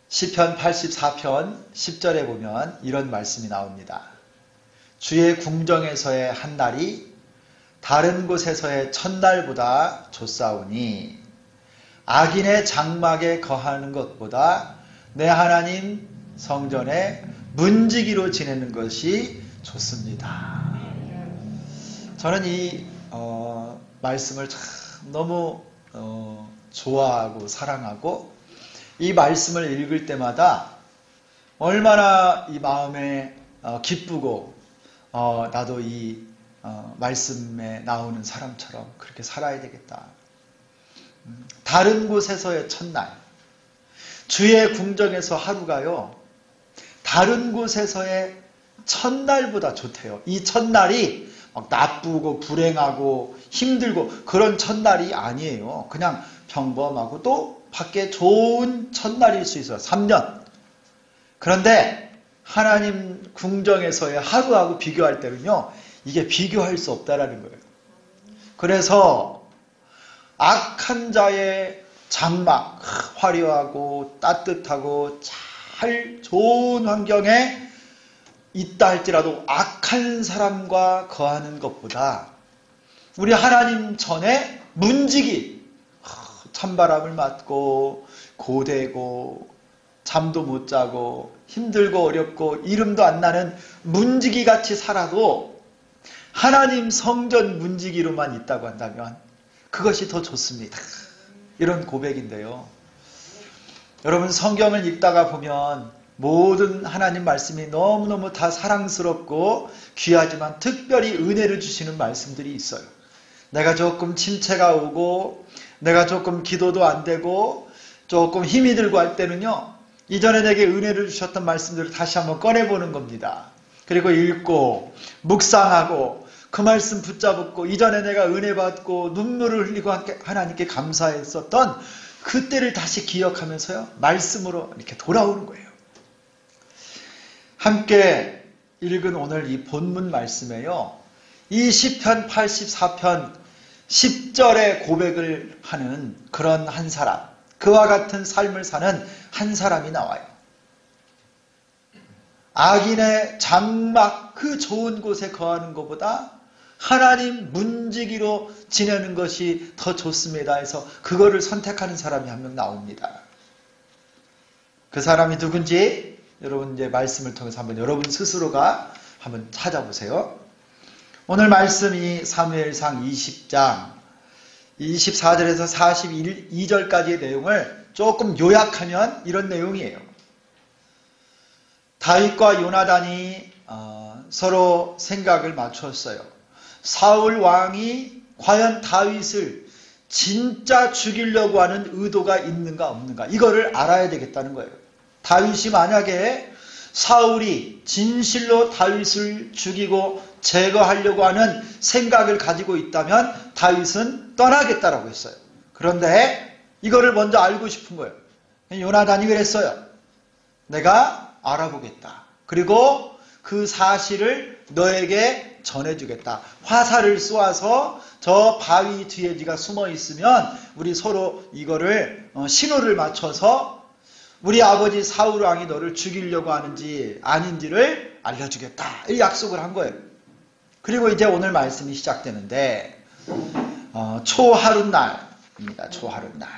시편 84편 10절에 보면 이런 말씀이 나옵니다. 주의 궁정에서의 한 날이 다른 곳에서의 첫날보다 좋사오니 악인의 장막에 거하는 것보다 내 하나님 성전에 문지기로 지내는 것이 좋습니다. 저는 이 말씀을 참 너무 좋아하고 사랑하고 이 말씀을 읽을 때마다 얼마나 이 마음에 기쁘고 나도 이 말씀에 나오는 사람처럼 그렇게 살아야 되겠다. 다른 곳에서의 첫날, 주의 궁정에서 하루가요, 다른 곳에서의 첫날보다 좋대요. 이 첫날이 막 나쁘고 불행하고 힘들고 그런 첫날이 아니에요. 그냥 평범하고 또 밖에 좋은 첫날일 수 있어요. 3년. 그런데 하나님 궁정에서의 하루하고 비교할 때는요, 이게 비교할 수 없다라는 거예요. 그래서 악한 자의 장막, 화려하고 따뜻하고 잘 좋은 환경에 있다 할지라도 악한 사람과 거하는 것보다 우리 하나님 전에 문지기, 찬바람을 맞고 고되고 잠도 못 자고 힘들고 어렵고 이름도 안 나는 문지기 같이 살아도 하나님 성전 문지기로만 있다고 한다면 그것이 더 좋습니다. 이런 고백인데요. 여러분, 성경을 읽다가 보면 모든 하나님 말씀이 너무너무 다 사랑스럽고 귀하지만 특별히 은혜를 주시는 말씀들이 있어요. 내가 조금 침체가 오고 내가 조금 기도도 안 되고 조금 힘이 들고 할 때는요, 이전에 내게 은혜를 주셨던 말씀들을 다시 한번 꺼내보는 겁니다. 그리고 읽고 묵상하고 그 말씀 붙잡고 이전에 내가 은혜 받고 눈물을 흘리고 하나님께 감사했었던 그때를 다시 기억하면서요, 말씀으로 이렇게 돌아오는 거예요. 함께 읽은 오늘 이 본문 말씀에요, 이 시편 84편 10절의 고백을 하는 그런 한 사람, 그와 같은 삶을 사는 한 사람이 나와요. 악인의 장막, 그 좋은 곳에 거하는 것보다 하나님 문지기로 지내는 것이 더 좋습니다 해서 그거를 선택하는 사람이 한 명 나옵니다. 그 사람이 누군지 여러분 이제 말씀을 통해서 한번 여러분 스스로가 한번 찾아보세요. 오늘 말씀이 사무엘상 20장 24절에서 42절까지의 내용을 조금 요약하면 이런 내용이에요. 다윗과 요나단이 서로 생각을 맞췄어요. 사울 왕이 과연 다윗을 진짜 죽이려고 하는 의도가 있는가 없는가, 이거를 알아야 되겠다는 거예요. 다윗이 만약에 사울이 진실로 다윗을 죽이고 제거하려고 하는 생각을 가지고 있다면 다윗은 떠나겠다라고 했어요. 그런데 이거를 먼저 알고 싶은 거예요. 요나단이 그랬어요. 내가 알아보겠다. 그리고 그 사실을 너에게 전해주겠다. 화살을 쏘아서 저 바위 뒤에 네가 숨어 있으면 우리 서로 이거를 신호를 맞춰서 우리 아버지 사울 왕이 너를 죽이려고 하는지 아닌지를 알려주겠다. 이 약속을 한 거예요. 그리고 이제 오늘 말씀이 시작되는데 초하룻날입니다. 초하룻날.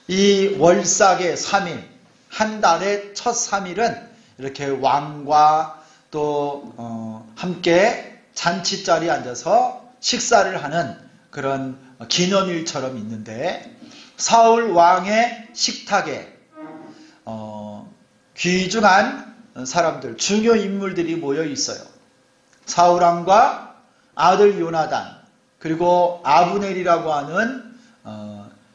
이 월삭의 3일, 한 달의 첫 3일은 이렇게 왕과 또 함께 잔치자리에 앉아서 식사를 하는 그런 기념일처럼 있는데, 사울 왕의 식탁에 귀중한 사람들, 중요 인물들이 모여 있어요. 사울 왕과 아들 요나단, 그리고 아브넬이라고 하는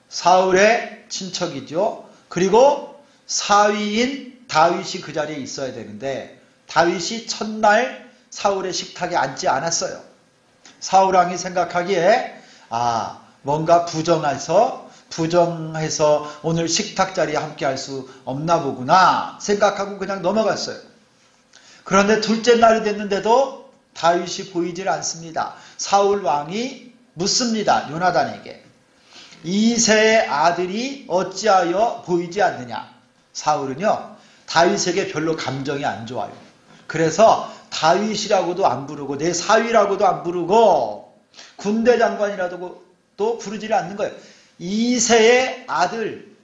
사울의 친척이죠. 그리고 사위인 다윗이 그 자리에 있어야 되는데 다윗이 첫날 사울의 식탁에 앉지 않았어요. 사울 왕이 생각하기에 뭔가 부정해서 오늘 식탁 자리에 함께 할 수 없나 보구나 생각하고 그냥 넘어갔어요. 그런데 둘째 날이 됐는데도 다윗이 보이질 않습니다. 사울 왕이 묻습니다. 요나단에게. 이새의 아들이 어찌하여 보이지 않느냐. 사울은요, 다윗에게 별로 감정이 안 좋아요. 그래서 다윗이라고도 안 부르고 내 사위라고도 안 부르고 군대 장관이라도 또 부르지를 않는 거예요. 이새의 아들,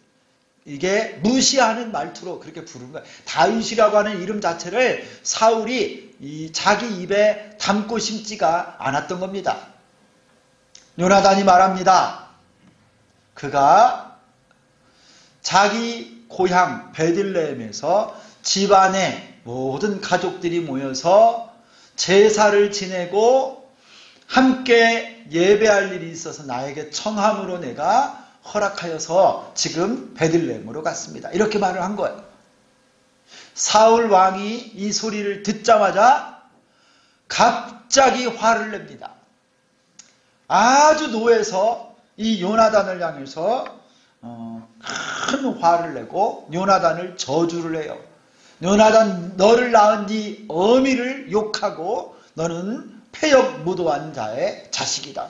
이게 무시하는 말투로 그렇게 부른 거예요. 다윗이라고 하는 이름 자체를 사울이 자기 입에 담고 심지가 않았던 겁니다. 요나단이 말합니다. 그가 자기 고향 베들레헴에서 집안의 모든 가족들이 모여서 제사를 지내고 함께 예배할 일이 있어서 나에게 청함으로 내가 허락하여서 지금 베들레헴으로 갔습니다. 이렇게 말을 한 거예요. 사울 왕이 이 소리를 듣자마자 갑자기 화를 냅니다. 아주 노해서 이 요나단을 향해서 큰 화를 내고 요나단을 저주를 해요. 요나단, 너를 낳은 네 어미를 욕하고 너는 패역무도한 자의 자식이다.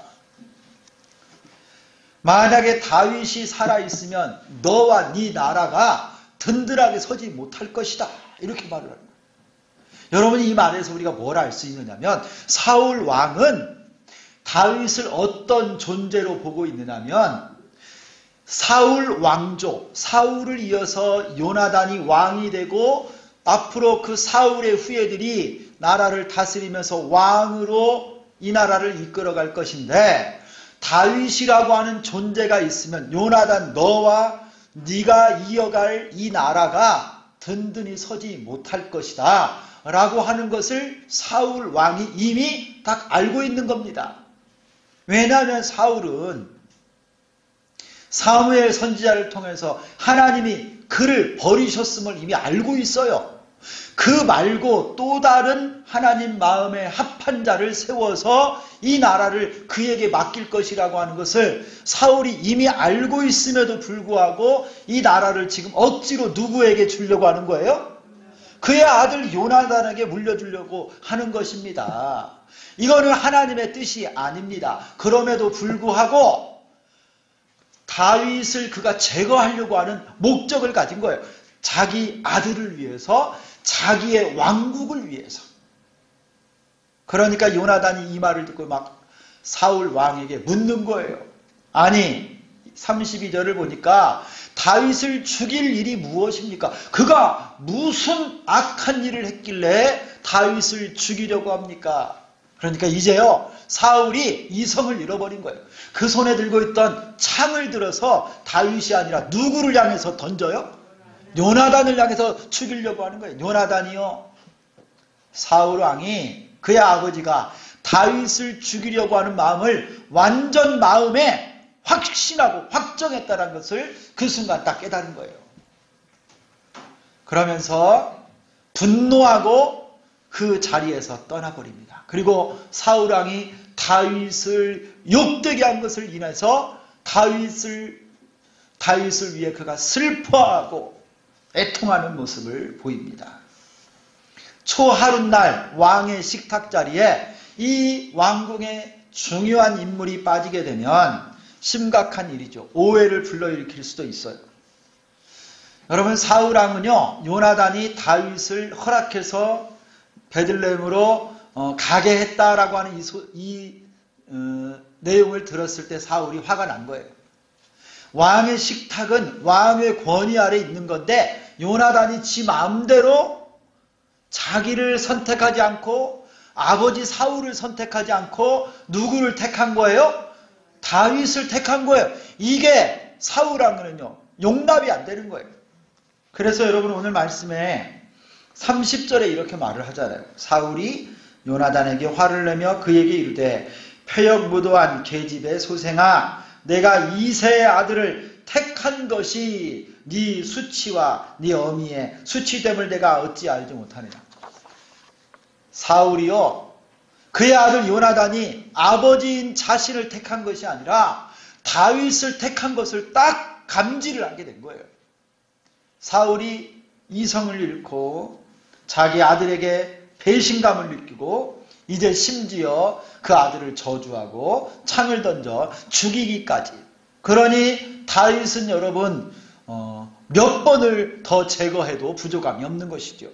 만약에 다윗이 살아있으면 너와 네 나라가 든든하게 서지 못할 것이다. 이렇게 말을 합니다. 여러분, 이 말에서 우리가 뭘 알 수 있느냐면 사울 왕은 다윗을 어떤 존재로 보고 있느냐면 사울 왕조, 사울을 이어서 요나단이 왕이 되고 앞으로 그 사울의 후예들이 나라를 다스리면서 왕으로 이 나라를 이끌어갈 것인데 다윗이라고 하는 존재가 있으면 요나단, 너와 네가 이어갈 이 나라가 든든히 서지 못할 것이다 라고 하는 것을 사울 왕이 이미 딱 알고 있는 겁니다. 왜냐하면 사울은 사무엘 선지자를 통해서 하나님이 그를 버리셨음을 이미 알고 있어요. 그 말고 또 다른 하나님 마음에 합한 자를 세워서 이 나라를 그에게 맡길 것이라고 하는 것을 사울이 이미 알고 있음에도 불구하고 이 나라를 지금 억지로 누구에게 주려고 하는 거예요? 그의 아들 요나단에게 물려주려고 하는 것입니다. 이거는 하나님의 뜻이 아닙니다. 그럼에도 불구하고 다윗을 그가 제거하려고 하는 목적을 가진 거예요. 자기 아들을 위해서, 자기의 왕국을 위해서. 그러니까 요나단이 이 말을 듣고 막 사울 왕에게 묻는 거예요. 아니, 32절을 보니까 다윗을 죽일 일이 무엇입니까? 그가 무슨 악한 일을 했길래 다윗을 죽이려고 합니까? 그러니까 이제요, 사울이 이성을 잃어버린 거예요. 그 손에 들고 있던 창을 들어서 다윗이 아니라 누구를 향해서 던져요? 요나단을 향해서 죽이려고 하는 거예요. 요나단이요, 사울 왕이 그의 아버지가 다윗을 죽이려고 하는 마음을 완전 마음에 확신하고 확정했다는 것을 그 순간 딱 깨달은 거예요. 그러면서 분노하고 그 자리에서 떠나버립니다. 그리고 사울 왕이 다윗을 욕되게 한 것을 인해서 다윗을 위해 그가 슬퍼하고 애통하는 모습을 보입니다. 초하룻날 왕의 식탁 자리에 이 왕궁의 중요한 인물이 빠지게 되면 심각한 일이죠. 오해를 불러일으킬 수도 있어요. 여러분, 사울 왕은요, 요나단이 다윗을 허락해서 베들레헴으로 가게 했다라고 하는 이 내용을 들었을 때 사울이 화가 난 거예요. 왕의 식탁은 왕의 권위 아래 있는 건데 요나단이 지 마음대로 자기를 선택하지 않고 아버지 사울을 선택하지 않고 누구를 택한 거예요? 다윗을 택한 거예요. 이게 사울 왕은요, 용납이 안 되는 거예요. 그래서 여러분, 오늘 말씀에 30절에 이렇게 말을 하잖아요. 사울이 요나단에게 화를 내며 그에게 이르되 패역무도한 계집의 소생아, 내가 이새의 아들을 택한 것이 네 수치와 네 어미의 수치됨을 내가 어찌 알지 못하느냐. 사울이요, 그의 아들 요나단이 아버지인 자신을 택한 것이 아니라 다윗을 택한 것을 딱 감지를 하게 된 거예요. 사울이 이성을 잃고 자기 아들에게 배신감을 느끼고 이제 심지어 그 아들을 저주하고 창을 던져 죽이기까지. 그러니 다윗은 여러분, 몇 번을 더 제거해도 부족함이 없는 것이죠.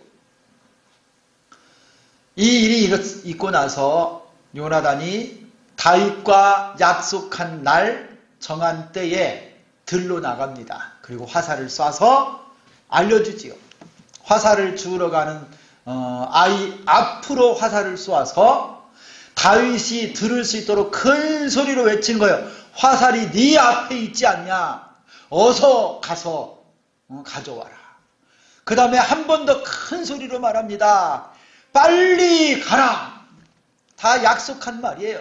이 일이 있고 나서 요나단이 다윗과 약속한 날 정한 때에 들로 나갑니다. 그리고 화살을 쏴서 알려주지요. 화살을 주우러 가는 아이 앞으로 화살을 쏘아서 다윗이 들을 수 있도록 큰 소리로 외친 거예요. 화살이 네 앞에 있지 않냐? 어서 가서 가져와라. 그 다음에 한 번 더 큰 소리로 말합니다. 빨리 가라. 다 약속한 말이에요.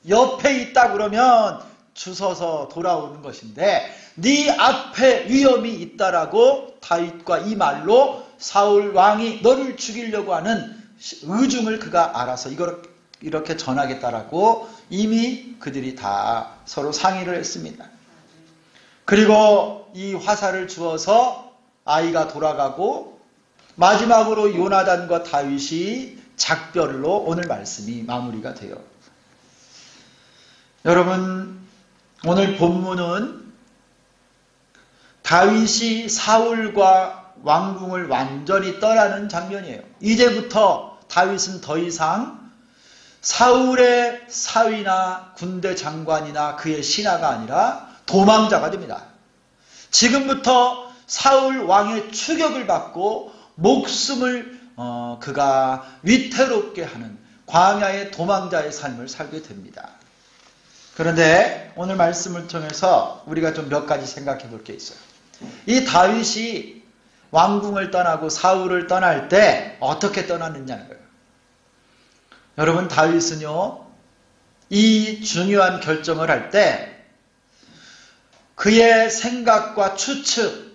옆에 있다 그러면 주워서 돌아오는 것인데 네 앞에 위험이 있다라고 다윗과 이 말로 사울 왕이 너를 죽이려고 하는 의중을 그가 알아서 이렇게 전하겠다라고 이미 그들이 다 서로 상의를 했습니다. 그리고 이 화살을 주어서 아이가 돌아가고 마지막으로 요나단과 다윗이 작별로 오늘 말씀이 마무리가 돼요. 여러분, 오늘 본문은 다윗이 사울과 왕궁을 완전히 떠나는 장면이에요. 이제부터 다윗은 더 이상 사울의 사위나 군대 장관이나 그의 신하가 아니라 도망자가 됩니다. 지금부터 사울 왕의 추격을 받고 목숨을 그가 위태롭게 하는 광야의 도망자의 삶을 살게 됩니다. 그런데 오늘 말씀을 통해서 우리가 좀 몇 가지 생각해 볼 게 있어요. 이 다윗이 왕궁을 떠나고 사울을 떠날 때 어떻게 떠났느냐는 거예요. 여러분, 다윗은요, 이 중요한 결정을 할 때 그의 생각과 추측,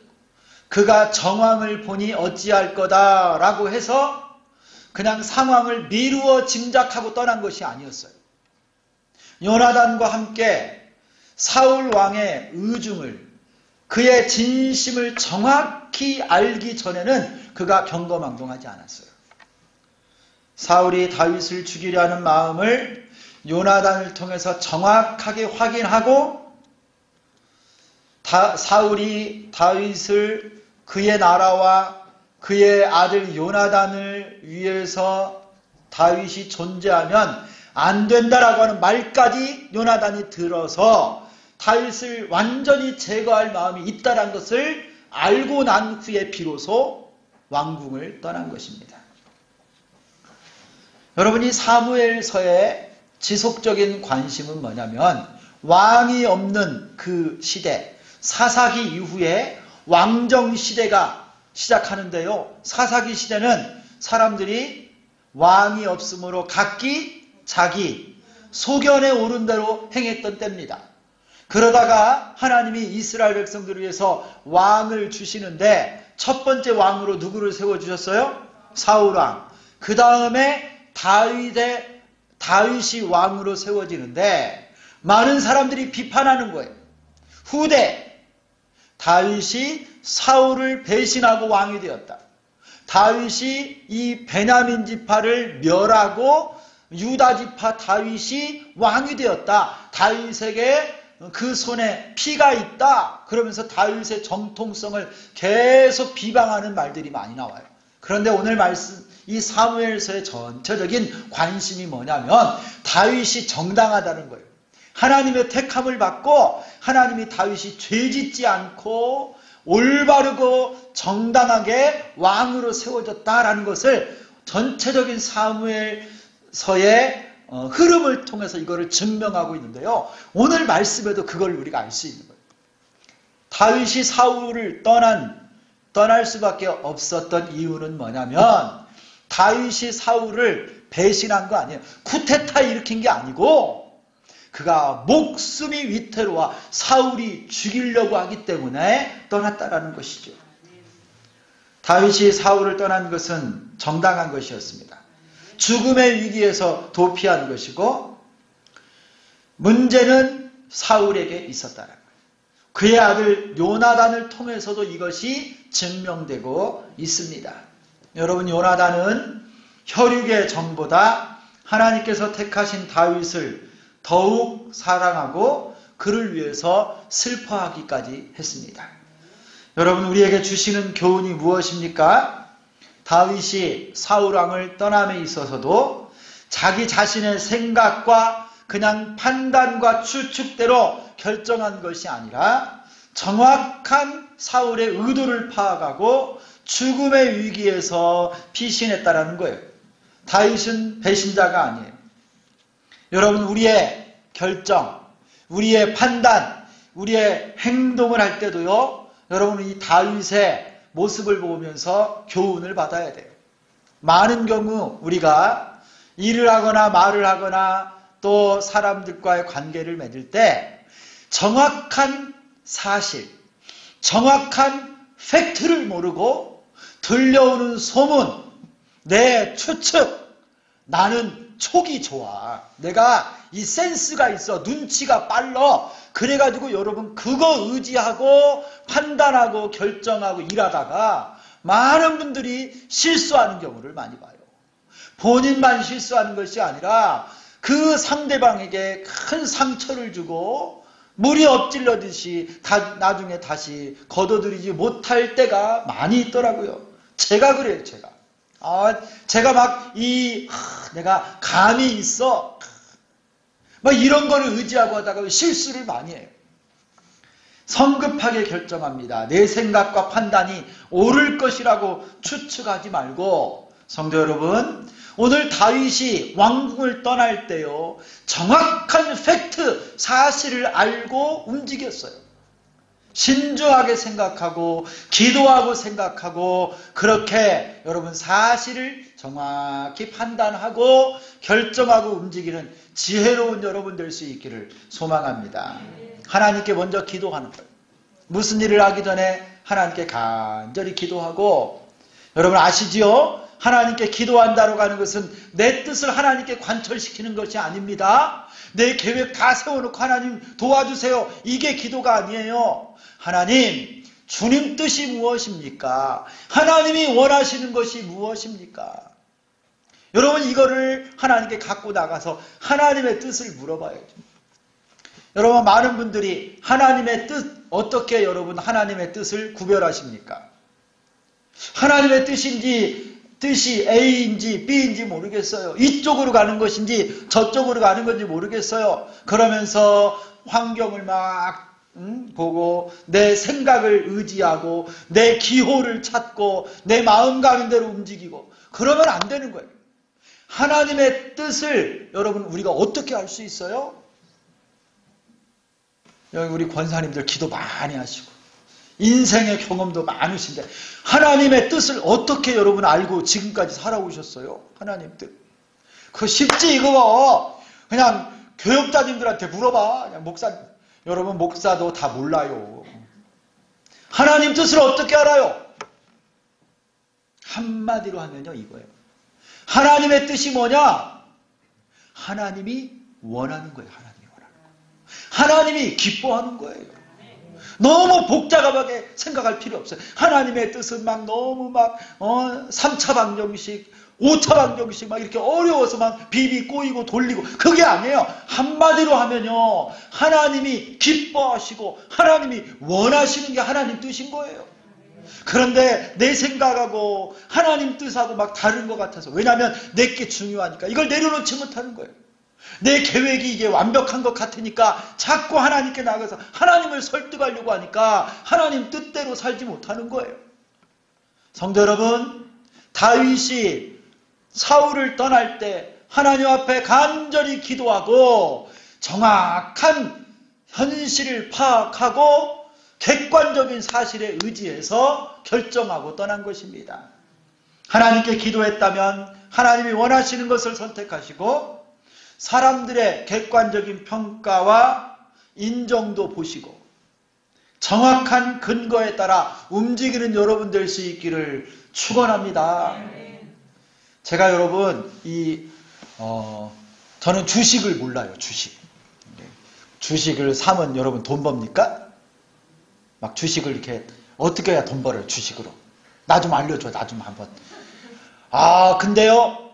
그가 정황을 보니 어찌할 거다라고 해서 그냥 상황을 미루어 짐작하고 떠난 것이 아니었어요. 요나단과 함께 사울 왕의 의중을, 그의 진심을 정확히 알기 전에는 그가 경거망동하지 않았어요. 사울이 다윗을 죽이려 하는 마음을 요나단을 통해서 정확하게 확인하고 사울이 다윗을 그의 나라와 그의 아들 요나단을 위해서 다윗이 존재하면 안 된다라고 하는 말까지 요나단이 들어서 다윗을 완전히 제거할 마음이 있다는 것을 알고 난 후에 비로소 왕궁을 떠난 것입니다. 여러분이 사무엘서의 지속적인 관심은 뭐냐면 왕이 없는 그 시대, 사사기 이후에 왕정시대가 시작하는데요. 사사기 시대는 사람들이 왕이 없으므로 각기 자기 소견에 오른 대로 행했던 때입니다. 그러다가 하나님이 이스라엘 백성들을 위해서 왕을 주시는데 첫 번째 왕으로 누구를 세워주셨어요? 사울왕. 그 다음에 다윗이 왕으로 세워지는데 많은 사람들이 비판하는 거예요. 후대 다윗이 사울을 배신하고 왕이 되었다. 다윗이 이 베냐민 지파를 멸하고 유다 지파 다윗이 왕이 되었다. 다윗에게 그 손에 피가 있다. 그러면서 다윗의 정통성을 계속 비방하는 말들이 많이 나와요. 그런데 오늘 말씀 이 사무엘서의 전체적인 관심이 뭐냐면 다윗이 정당하다는 거예요. 하나님의 택함을 받고 하나님이 다윗이 죄짓지 않고 올바르고 정당하게 왕으로 세워졌다라는 것을 전체적인 사무엘서의 흐름을 통해서 이거를 증명하고 있는데요. 오늘 말씀에도 그걸 우리가 알 수 있는 거예요. 다윗이 사울을 떠날 수밖에 없었던 이유는 뭐냐면 다윗이 사울을 배신한 거 아니에요. 쿠데타 일으킨 게 아니고 그가 목숨이 위태로워 사울이 죽이려고 하기 때문에 떠났다라는 것이죠. 다윗이 사울을 떠난 것은 정당한 것이었습니다. 죽음의 위기에서 도피한 것이고 문제는 사울에게 있었다는 거예요. 그의 아들 요나단을 통해서도 이것이 증명되고 있습니다. 여러분, 요나단은 혈육의 정보다 하나님께서 택하신 다윗을 더욱 사랑하고 그를 위해서 슬퍼하기까지 했습니다. 여러분, 우리에게 주시는 교훈이 무엇입니까? 다윗이 사울왕을 떠남에 있어서도 자기 자신의 생각과 그냥 판단과 추측대로 결정한 것이 아니라 정확한 사울의 의도를 파악하고 죽음의 위기에서 피신했다라는 거예요. 다윗은 배신자가 아니에요. 여러분, 우리의 결정, 우리의 판단, 우리의 행동을 할 때도요, 여러분, 이 다윗의 모습을 보면서 교훈을 받아야 돼요. 많은 경우 우리가 일을 하거나 말을 하거나 또 사람들과의 관계를 맺을 때 정확한 사실, 정확한 팩트를 모르고 들려오는 소문, 내 추측, 나는 촉이 좋아, 내가 이 센스가 있어, 눈치가 빨라, 그래가지고 여러분 그거 의지하고 판단하고 결정하고 일하다가 많은 분들이 실수하는 경우를 많이 봐요. 본인만 실수하는 것이 아니라 그 상대방에게 큰 상처를 주고 물이 엎질러듯이 나중에 다시 걷어들이지 못할 때가 많이 있더라고요. 제가 그래요, 제가. 제가 막 내가 감이 있어. 막 이런 거를 의지하고 하다가 실수를 많이 해요. 성급하게 결정합니다. 내 생각과 판단이 옳을 것이라고 추측하지 말고, 성도 여러분, 오늘 다윗이 왕궁을 떠날 때요, 정확한 팩트, 사실을 알고 움직였어요. 신중하게 생각하고 기도하고 생각하고 그렇게 여러분 사실을 정확히 판단하고 결정하고 움직이는 지혜로운 여러분 될 수 있기를 소망합니다. 하나님께 먼저 기도하는 거예요. 무슨 일을 하기 전에 하나님께 간절히 기도하고, 여러분 아시지요? 하나님께 기도한다고 하는 것은 내 뜻을 하나님께 관철시키는 것이 아닙니다. 내 계획 다 세워놓고 하나님 도와주세요, 이게 기도가 아니에요. 하나님, 주님 뜻이 무엇입니까? 하나님이 원하시는 것이 무엇입니까? 여러분, 이거를 하나님께 갖고 나가서 하나님의 뜻을 물어봐야죠. 여러분, 많은 분들이 하나님의 뜻, 어떻게 여러분 하나님의 뜻을 구별하십니까? 하나님의 뜻이 A인지 B인지 모르겠어요. 이쪽으로 가는 것인지 저쪽으로 가는 건지 모르겠어요. 그러면서 환경을 막 보고 내 생각을 의지하고 내 기호를 찾고 내 마음 가는 대로 움직이고 그러면 안 되는 거예요. 하나님의 뜻을 여러분 우리가 어떻게 알 수 있어요? 여기 우리 권사님들 기도 많이 하시고 인생의 경험도 많으신데 하나님의 뜻을 어떻게 여러분 알고 지금까지 살아오셨어요? 하나님 뜻. 그거 쉽지 이거. 그냥 교역자님들한테 물어봐. 그냥 여러분 목사도 다 몰라요. 하나님 뜻을 어떻게 알아요? 한마디로 하면요 이거예요. 하나님의 뜻이 뭐냐? 하나님이 원하는 거예요. 하나님이 기뻐하는 거예요. 너무 복잡하게 생각할 필요 없어요. 하나님의 뜻은 막 너무 3차 방정식, 5차 방정식 막 이렇게 어려워서 막 비비 꼬이고 돌리고 그게 아니에요. 한마디로 하면요. 하나님이 기뻐하시고 하나님이 원하시는 게 하나님 뜻인 거예요. 그런데 내 생각하고 하나님 뜻하고 막 다른 것 같아서, 왜냐하면 내게 중요하니까 이걸 내려놓지 못하는 거예요. 내 계획이 이게 완벽한 것 같으니까 자꾸 하나님께 나가서 하나님을 설득하려고 하니까 하나님 뜻대로 살지 못하는 거예요. 성도 여러분, 다윗이 사울을 떠날 때 하나님 앞에 간절히 기도하고 정확한 현실을 파악하고 객관적인 사실에 의지해서 결정하고 떠난 것입니다. 하나님께 기도했다면 하나님이 원하시는 것을 선택하시고 사람들의 객관적인 평가와 인정도 보시고 정확한 근거에 따라 움직이는 여러분 될 수 있기를 축원합니다. 제가 여러분 저는 주식을 몰라요. 주식을 사면 여러분 돈 법니까? 막 주식을 이렇게 어떻게 해야 돈 벌어요? 주식으로 나 좀 알려줘. 나 좀 한번. 근데요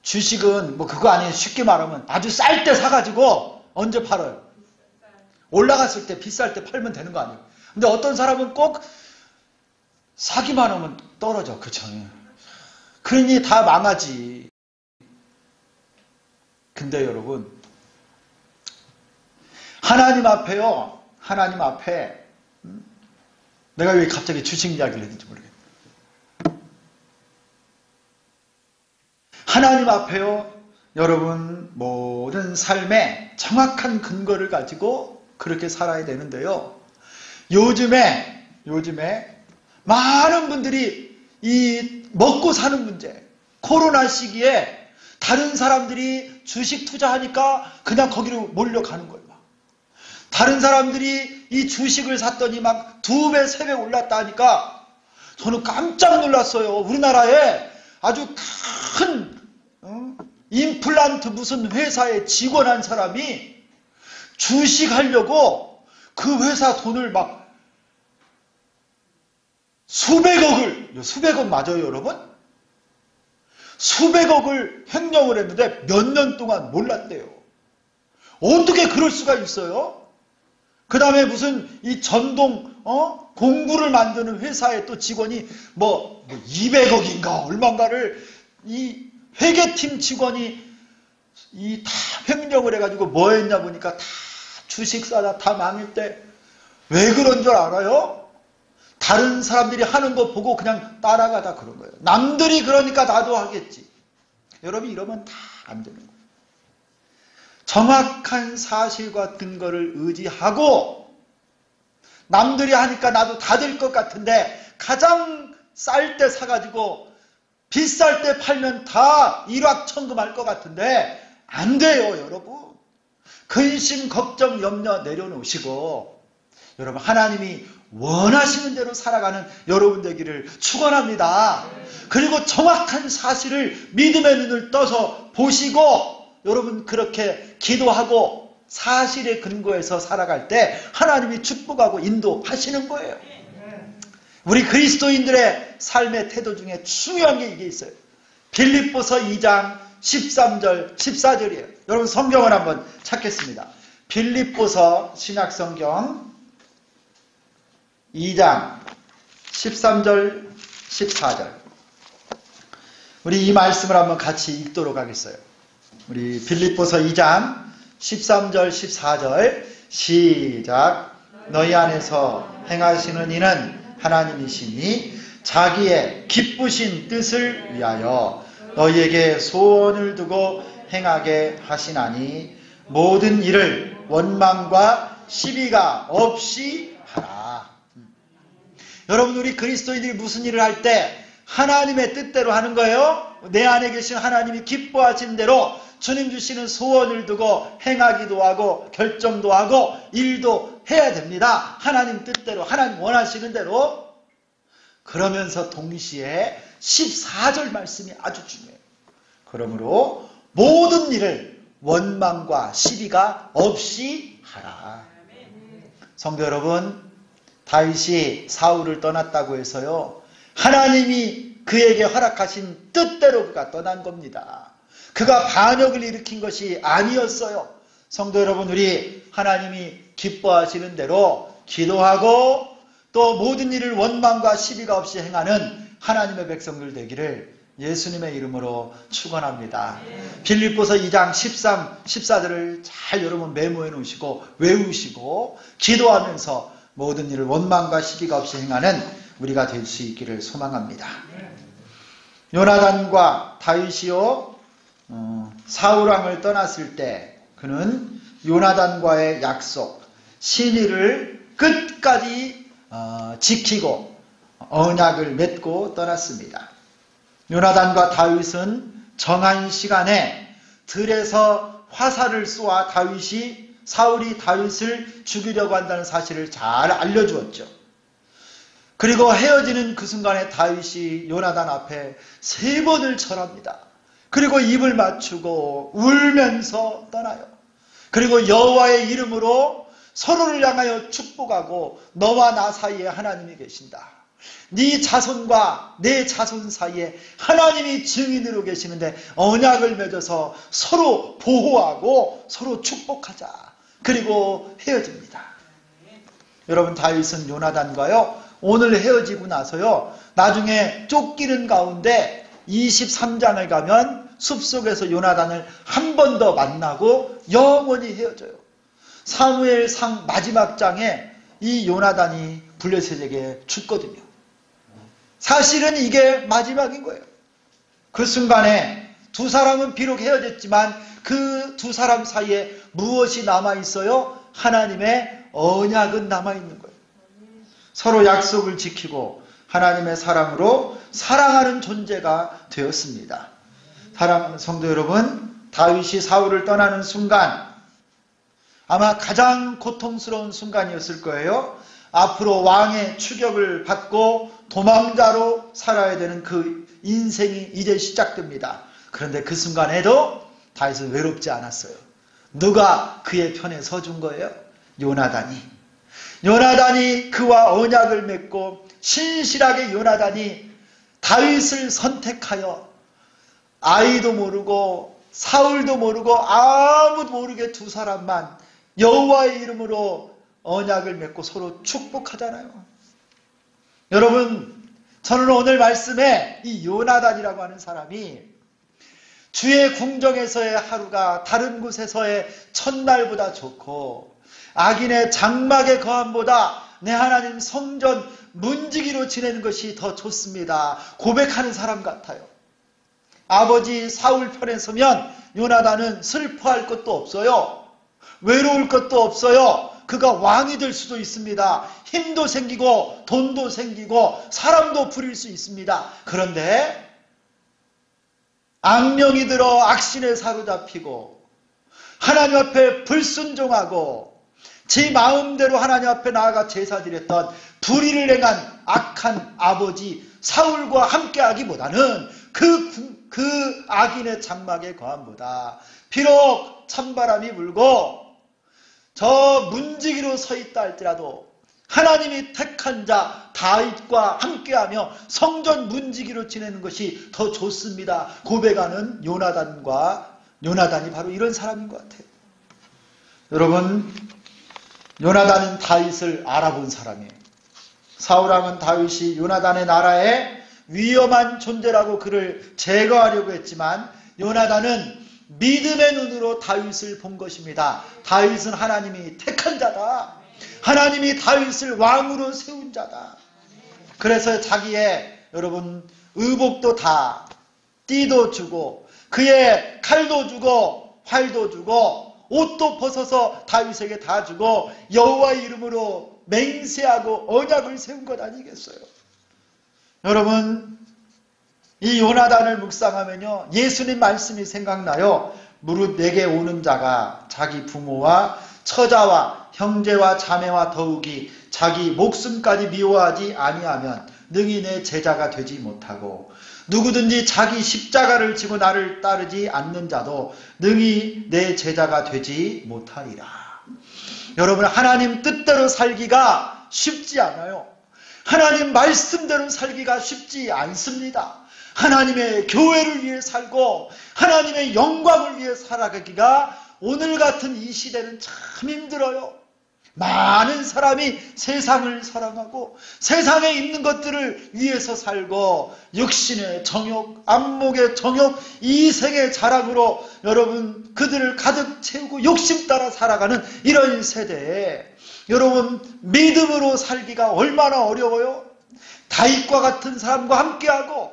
주식은 그거 아니에요. 쉽게 말하면 아주 쌀 때 사가지고 언제 팔아요? 올라갔을 때 비쌀 때 팔면 되는 거 아니에요. 근데 어떤 사람은 꼭 사기만 하면 떨어져. 그쵸? 그러니 다 망하지. 근데 여러분, 하나님 앞에요. 하나님 앞에 내가 왜 갑자기 주식 이야기를 했는지 모르겠어요. 하나님 앞에요. 여러분 모든 삶에 정확한 근거를 가지고 그렇게 살아야 되는데요. 요즘에 많은 분들이 이 먹고 사는 문제, 코로나 시기에 다른 사람들이 주식 투자하니까 그냥 거기로 몰려가는 거예요. 다른 사람들이 이 주식을 샀더니 막 2배, 3배 올랐다 하니까 저는 깜짝 놀랐어요. 우리나라에 아주 큰 임플란트 무슨 회사에 직원 한 사람이 주식하려고 그 회사 돈을 막 수백억 맞아요, 여러분? 수백억을 횡령을 했는데 몇 년 동안 몰랐대요. 어떻게 그럴 수가 있어요? 그 다음에 무슨 이 전동 공구를 만드는 회사에 또 직원이 뭐 200억인가 얼마인가를 이 회계팀 직원이 이 다 횡령을 해가지고 뭐 했냐 보니까 다 주식 사다 다 망할 때 왜 그런 줄 알아요? 다른 사람들이 하는 거 보고 그냥 따라가다 그런 거예요. 남들이 그러니까 나도 하겠지. 여러분 이러면 다 안 되는 거예요. 정확한 사실과 근거를 의지하고 남들이 하니까 나도 다 될 것 같은데 가장 쌀 때 사가지고 비쌀 때 팔면 다 일확천금할 것 같은데 안 돼요, 여러분. 근심, 걱정, 염려 내려놓으시고 여러분 하나님이 원하시는 대로 살아가는 여러분 되기를 축원합니다. 그리고 정확한 사실을 믿음의 눈을 떠서 보시고 여러분 그렇게 기도하고 사실에 근거해서 살아갈 때 하나님이 축복하고 인도하시는 거예요. 우리 그리스도인들의 삶의 태도 중에 중요한 게 이게 있어요. 빌립보서 2장 13절 14절이에요. 여러분 성경을 한번 찾겠습니다. 빌립보서 신약성경 2장 13절 14절 우리 이 말씀을 한번 같이 읽도록 하겠어요. 우리 빌립보서 2장 13절 14절 시작. 너희 안에서 행하시는 이는 하나님이시니 자기의 기쁘신 뜻을 위하여 너희에게 소원을 두고 행하게 하시나니 모든 일을 원망과 시비가 없이 하라. 여러분 우리 그리스도인들이 무슨 일을 할 때 하나님의 뜻대로 하는 거예요. 내 안에 계신 하나님이 기뻐하신 대로 주님 주시는 소원을 두고 행하기도 하고 결정도 하고 일도 해야 됩니다. 하나님 뜻대로 하나님 원하시는 대로. 그러면서 동시에 14절 말씀이 아주 중요해요. 그러므로 모든 일을 원망과 시비가 없이 하라. 성도 여러분, 다윗이 사울을 떠났다고 해서요, 하나님이 그에게 허락하신 뜻대로 그가 떠난 겁니다. 그가 반역을 일으킨 것이 아니었어요. 성도 여러분, 우리 하나님이 기뻐하시는 대로 기도하고 또 모든 일을 원망과 시비가 없이 행하는 하나님의 백성들 되기를 예수님의 이름으로 축원합니다. 빌립보서 2장 13, 14절을 잘 여러분 메모해 놓으시고 외우시고 기도하면서 모든 일을 원망과 시비가 없이 행하는 우리가 될 수 있기를 소망합니다. 요나단과 다윗이요 사울왕을 떠났을 때 그는 요나단과의 약속 신의를 끝까지 지키고 언약을 맺고 떠났습니다. 요나단과 다윗은 정한 시간에 들에서 화살을 쏘아 사울이 다윗을 죽이려고 한다는 사실을 잘 알려주었죠. 그리고 헤어지는 그 순간에 다윗이 요나단 앞에 3번을 절합니다. 그리고 입을 맞추고 울면서 떠나요. 그리고 여호와의 이름으로 서로를 향하여 축복하고 너와 나 사이에 하나님이 계신다. 네 자손과 내 자손 사이에 하나님이 증인으로 계시는데 언약을 맺어서 서로 보호하고 서로 축복하자. 그리고 헤어집니다. 여러분, 다윗은 요나단과요, 오늘 헤어지고 나서요, 나중에 쫓기는 가운데 23장을 가면 숲속에서 요나단을 한 번 더 만나고 영원히 헤어져요. 사무엘상 마지막 장에 이 요나단이 블레셋에게 죽거든요. 사실은 이게 마지막인 거예요. 그 순간에 두 사람은 비록 헤어졌지만 그 두 사람 사이에 무엇이 남아있어요? 하나님의 언약은 남아있는 거예요. 서로 약속을 지키고 하나님의 사랑으로 사랑하는 존재가 되었습니다. 사랑하는 성도 여러분, 다윗이 사울을 떠나는 순간 아마 가장 고통스러운 순간이었을 거예요. 앞으로 왕의 추격을 받고 도망자로 살아야 되는 그 인생이 이제 시작됩니다. 그런데 그 순간에도 다윗은 외롭지 않았어요. 누가 그의 편에 서준 거예요? 요나단이. 요나단이 그와 언약을 맺고 신실하게 요나단이 다윗을 선택하여 아이도 모르고 사울도 모르고 아무도 모르게 두 사람만 여호와의 이름으로 언약을 맺고 서로 축복하잖아요. 여러분, 저는 오늘 말씀에 이 요나단이라고 하는 사람이 주의 궁정에서의 하루가 다른 곳에서의 첫날보다 좋고 악인의 장막의 거함보다 내 하나님 성전 문지기로 지내는 것이 더 좋습니다. 고백하는 사람 같아요. 아버지 사울 편에 서면 요나단은 슬퍼할 것도 없어요. 외로울 것도 없어요. 그가 왕이 될 수도 있습니다. 힘도 생기고 돈도 생기고 사람도 부릴 수 있습니다. 그런데 악령이 들어 악신에 사로잡히고 하나님 앞에 불순종하고 제 마음대로 하나님 앞에 나아가 제사드렸던 불의를 행한 악한 아버지 사울과 함께하기보다는 그 악인의 장막의 거함보다 비록 찬바람이 불고 저 문지기로 서 있다 할지라도 하나님이 택한 자 다윗과 함께하며 성전 문지기로 지내는 것이 더 좋습니다. 고백하는 요나단이 바로 이런 사람인 것 같아요. 여러분, 요나단은 다윗을 알아본 사람이에요. 사울왕은 다윗이 요나단의 나라에 위험한 존재라고 그를 제거하려고 했지만 요나단은 믿음의 눈으로 다윗을 본 것입니다. 다윗은 하나님이 택한 자다. 하나님이 다윗을 왕으로 세운 자다. 그래서 자기의 여러분 의복도 다 띠도 주고 그의 칼도 주고 활도 주고 옷도 벗어서 다윗에게 다 주고 여호와의 이름으로 맹세하고 언약을 세운 것 아니겠어요? 여러분, 이 요나단을 묵상하면요 예수님 말씀이 생각나요. 무릇 내게 오는 자가 자기 부모와 처자와 형제와 자매와 더욱이 자기 목숨까지 미워하지 아니하면 능히 내 제자가 되지 못하고 누구든지 자기 십자가를 지고 나를 따르지 않는 자도 능히 내 제자가 되지 못하리라. 여러분, 하나님 뜻대로 살기가 쉽지 않아요. 하나님 말씀대로 살기가 쉽지 않습니다. 하나님의 교회를 위해 살고 하나님의 영광을 위해 살아가기가 오늘 같은 이 시대는 참 힘들어요. 많은 사람이 세상을 사랑하고 세상에 있는 것들을 위해서 살고 육신의 정욕, 안목의 정욕, 이생의 자랑으로 여러분 그들을 가득 채우고 욕심 따라 살아가는 이런 세대에 여러분 믿음으로 살기가 얼마나 어려워요. 다윗과 같은 사람과 함께하고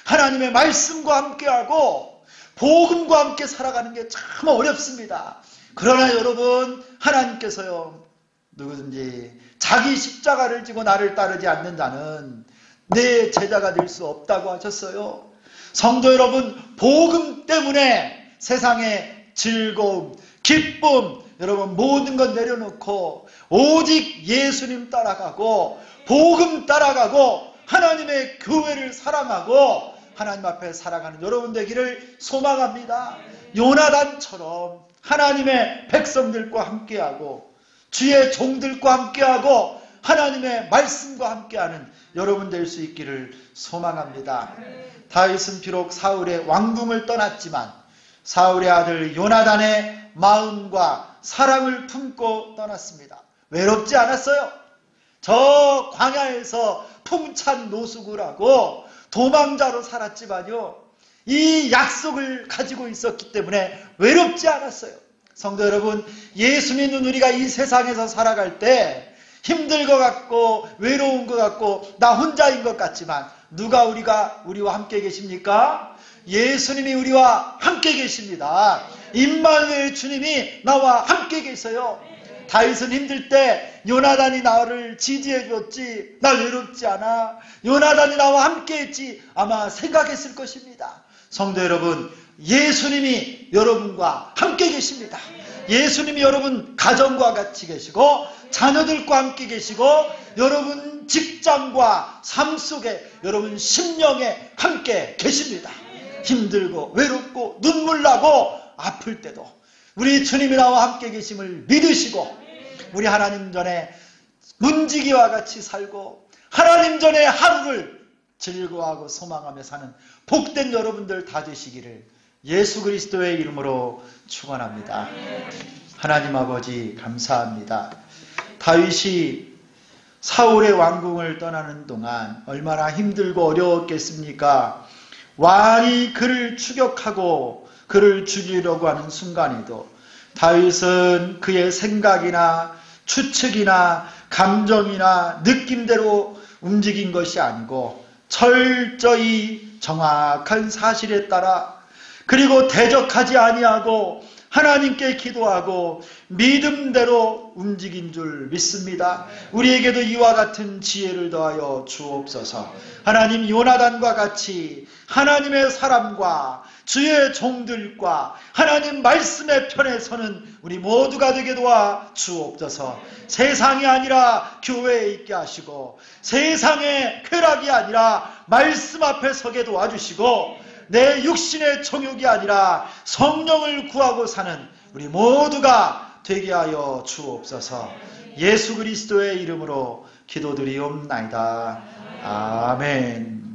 하나님의 말씀과 함께하고 복음과 함께 살아가는 게 참 어렵습니다. 그러나 여러분, 하나님께서요 누구든지 자기 십자가를 지고 나를 따르지 않는 자는 내 제자가 될 수 없다고 하셨어요. 성도 여러분, 복음 때문에 세상의 즐거움, 기쁨, 여러분 모든 것 내려놓고 오직 예수님 따라가고 복음 따라가고 하나님의 교회를 사랑하고 하나님 앞에 살아가는 여러분 되기를 소망합니다. 요나단처럼 하나님의 백성들과 함께하고 주의 종들과 함께하고 하나님의 말씀과 함께하는 여러분 될 수 있기를 소망합니다. 다윗은 비록 사울의 왕궁을 떠났지만 사울의 아들 요나단의 마음과 사랑을 품고 떠났습니다. 외롭지 않았어요. 저 광야에서 풍찬 노숙을 하고 도망자로 살았지만요, 이 약속을 가지고 있었기 때문에 외롭지 않았어요. 성도 여러분, 예수 믿는 우리가 이 세상에서 살아갈 때 힘들 것 같고 외로운 것 같고 나 혼자인 것 같지만 누가 우리와 함께 계십니까? 예수님이 우리와 함께 계십니다. 임마누엘 주님이 나와 함께 계세요. 다윗은 힘들 때 요나단이 나를 지지해 줬지, 나 외롭지 않아, 요나단이 나와 함께 했지 아마 생각했을 것입니다. 성도 여러분, 예수님이 여러분과 함께 계십니다. 예수님이 여러분 가정과 같이 계시고 자녀들과 함께 계시고 여러분 직장과 삶 속에 여러분 심령에 함께 계십니다. 힘들고 외롭고 눈물 나고 아플 때도 우리 주님이 나와 함께 계심을 믿으시고 우리 하나님 전에 문지기와 같이 살고 하나님 전에 하루를 즐거워하고 소망하며 사는 복된 여러분들 다 되시기를 예수 그리스도의 이름으로 축원합니다. 하나님 아버지 감사합니다. 다윗이 사울의 왕궁을 떠나는 동안 얼마나 힘들고 어려웠겠습니까? 왕이 그를 추격하고 그를 죽이려고 하는 순간에도 다윗은 그의 생각이나 추측이나 감정이나 느낌대로 움직인 것이 아니고 철저히 정확한 사실에 따라 그리고 대적하지 아니하고 하나님께 기도하고 믿음대로 움직인 줄 믿습니다. 우리에게도 이와 같은 지혜를 더하여 주옵소서. 하나님, 요나단과 같이 하나님의 사람과 주의 종들과 하나님 말씀의 편에 서는 우리 모두가 되게 도와 주옵소서. 세상이 아니라 교회에 있게 하시고 세상의 쾌락이 아니라 말씀 앞에 서게 도와주시고 내 육신의 정욕이 아니라 성령을 구하고 사는 우리 모두가 되게 하여 주옵소서. 예수 그리스도의 이름으로 기도드리옵나이다. 아멘.